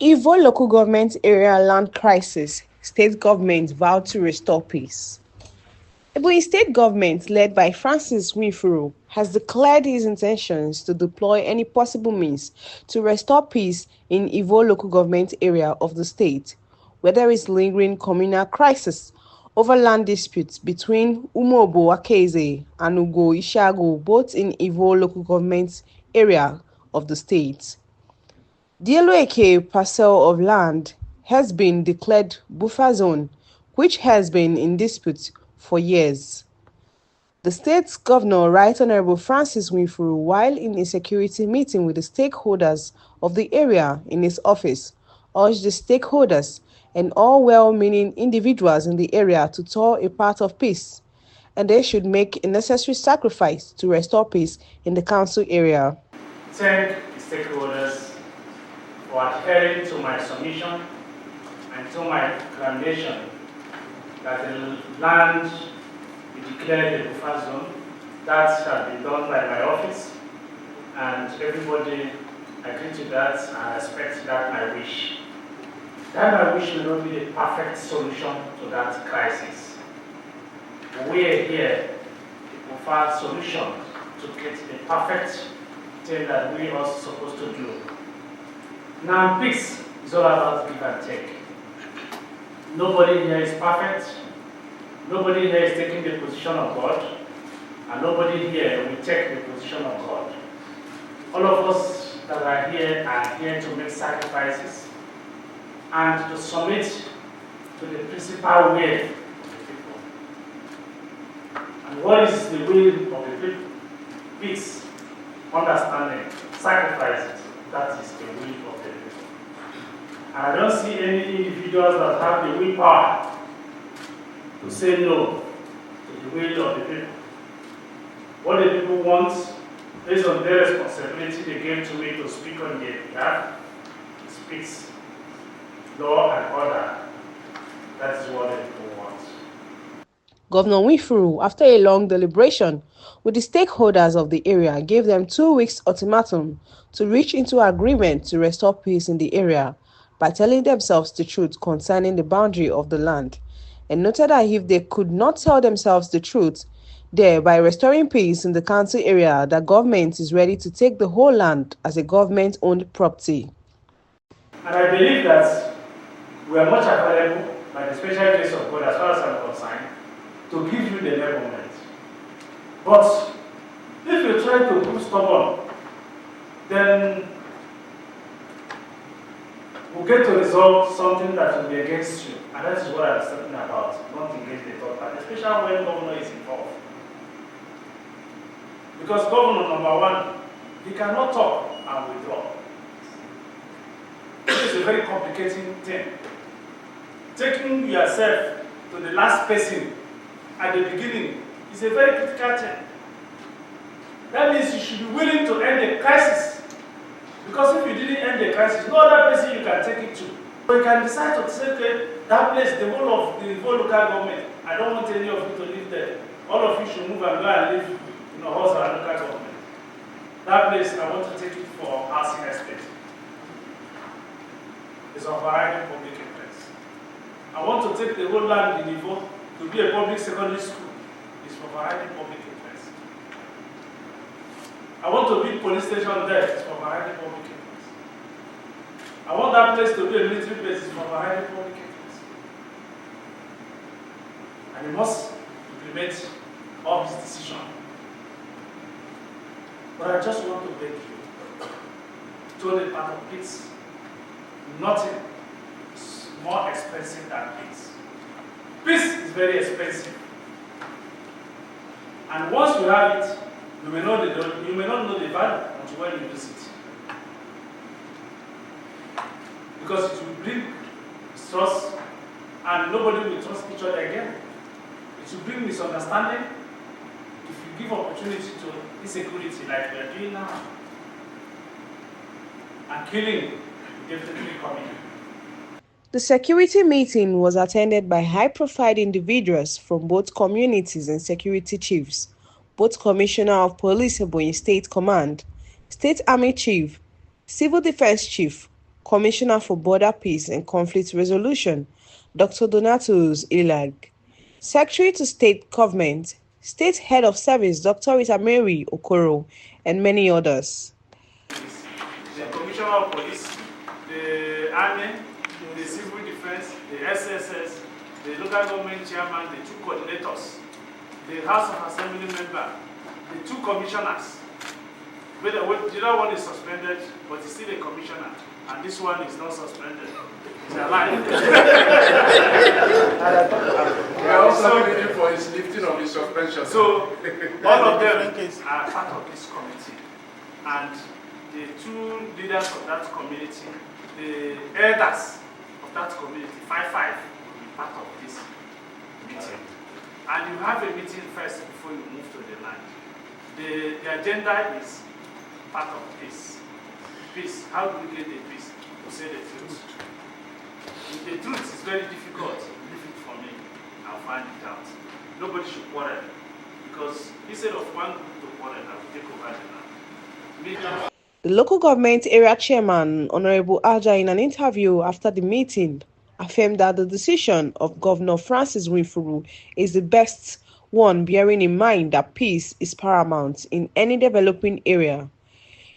Ivo local government area land crisis, state government vowed to restore peace. Ebonyi state government, led by Francis Nwifuru, has declared his intentions to deploy any possible means to restore peace in Ivo local government area of the state, where there is lingering communal crisis over land disputes between Umobo Akeze and Ugo Ishago, both in Ivo local government area of the state. The Eke parcel of land has been declared buffer zone, which has been in dispute for years. The state's governor, Right Honorable Francis Nwifuru, while in a security meeting with the stakeholders of the area in his office, urged the stakeholders and all well-meaning individuals in the area to tour a path of peace, and they should make a necessary sacrifice to restore peace in the council area. Thank the stakeholders for adhering to my submission and to my recommendation that the land be declared a buffer zone. That shall be done by my office, and everybody agreed to that, and I respect that my wish. That my wish will not be the perfect solution to that crisis. We are here to provide solution to get the perfect thing that we are supposed to do. Now, peace is all about give and take. Nobody here is perfect. Nobody here is taking the position of God. And nobody here will take the position of God. All of us that are here to make sacrifices and to submit to the principal will of the people. And what is the will of the people? Peace, understanding, sacrifices. That is the will of the people. And I don't see any individuals that have the willpower to say no to the will of the people. What the people want, based on their responsibility they gave to me to speak on their behalf, is peace, law and order. That is what the people want. Governor Nwifuru, after a long deliberation with the stakeholders of the area, gave them 2 weeks ultimatum to reach into agreement to restore peace in the area by telling themselves the truth concerning the boundary of the land, and noted that if they could not tell themselves the truth, by restoring peace in the council area, the government is ready to take the whole land as a government-owned property. And I believe that we are much available by the special grace of God, as far as I'm concerned, to give you the enablement. But if you try to prove stubborn, then we'll get to resolve something that will be against you. And that is what I'm talking about, not against the third party, especially when governor is involved. Because governor, number one, he cannot talk and withdraw. This is a very complicating thing. Taking yourself to the last person at the beginning is a very critical thing. That means you should be willing to end the crisis. Because if you didn't end the crisis, no other person you can take it to. So you can decide to say, okay, that place, the whole local government, I don't want any of you to live there. All of you should move and go and live in a house or local government. That place, I want to take it for housing estate. It's of variety public interest. I want to take the whole land in Ivo to be a public secondary school. It's for variety public interest. I want to build police station there. It's for variety public interest. I want that place to be a military base. It's for variety public interest. And he must implement all his decision. But I just want to beg you to the part of peace. Nothing is more expensive than peace. Peace is very expensive. And once you have it, you may not know the value until when you lose it. Because it will bring trust, and nobody will trust each other again. It will bring misunderstanding if you give opportunity to insecurity like we are doing now. And killing will definitely come in. The security meeting was attended by high-profile individuals from both communities and security chiefs, both Commissioner of Police Ebonyi State Command, State Army Chief, Civil Defense Chief, Commissioner for Border Peace and Conflict Resolution, Dr. Donatus Ilag, Secretary to State Government, State Head of Service, Dr. Rita Mary Okoro, and many others. The Commissioner of Police, the Army, the Civil Defense, the SSS, the local government chairman, the 2 coordinators, the House of Assembly member, the 2 commissioners. The other one is suspended, but he's still a commissioner, and this one is not suspended. He's alive. We are also waiting for his lifting of his suspension. So, all of them are part of this committee. And the 2 leaders of that community, the elders of that community, 5-5, will be part of this meeting. And you have a meeting first before you move to the land. The agenda is part of peace. Peace. How do we get the peace? To say the truth. The truth is very difficult. Leave it for me. I'll find it out. Nobody should quarrel. Because instead of one group to quarrel, I will take over the land. The local government area chairman, Honorable Aja, in an interview after the meeting, affirmed that the decision of Governor Francis Nwifuru is the best one, bearing in mind that peace is paramount in any developing area.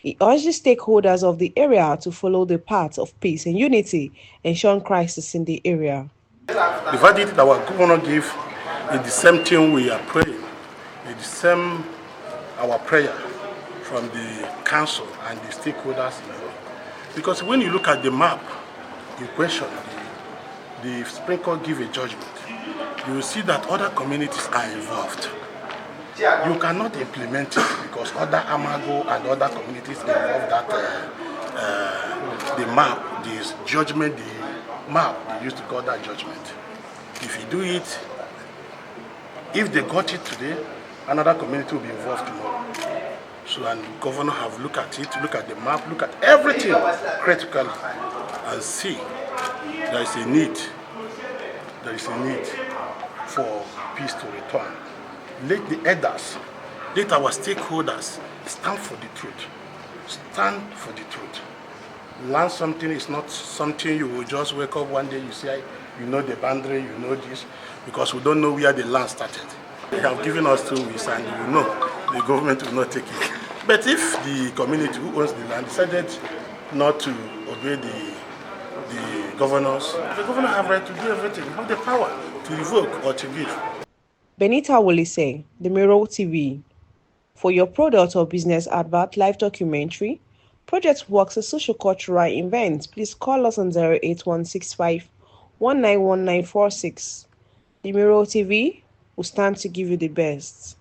He urged the stakeholders of the area to follow the path of peace and unity, ensuring crisis in the area. The verdict that our governor gave is the same thing we are praying. It's the same our prayer from the council and the stakeholders involved. Because when you look at the map, the question, the Supreme Court give a judgment, you will see that other communities are involved. You cannot implement it because other Amago and other communities involved that the map, this judgment, the map, they used to call that judgment. If you do it, if they got it today, another community will be involved tomorrow. So, and the governor have looked at it, look at the map, look at everything critically, and see there is a need. There is a need for peace to return. Let the elders, let our stakeholders stand for the truth. Stand for the truth. Learn something is not something you will just wake up one day, you say, you know the boundary, you know this, because we don't know where the land started. They have given us 2 weeks and you know the government will not take it. But if the community who owns the land decided not to obey the governors, the governor have right to do everything, have the power to revoke or to give. Benita Wolise, The Mirror TV. For your product or business advert, live documentary, project works, a social cultural event, please call us on 08165 191946. The Mirror TV will stand to give you the best.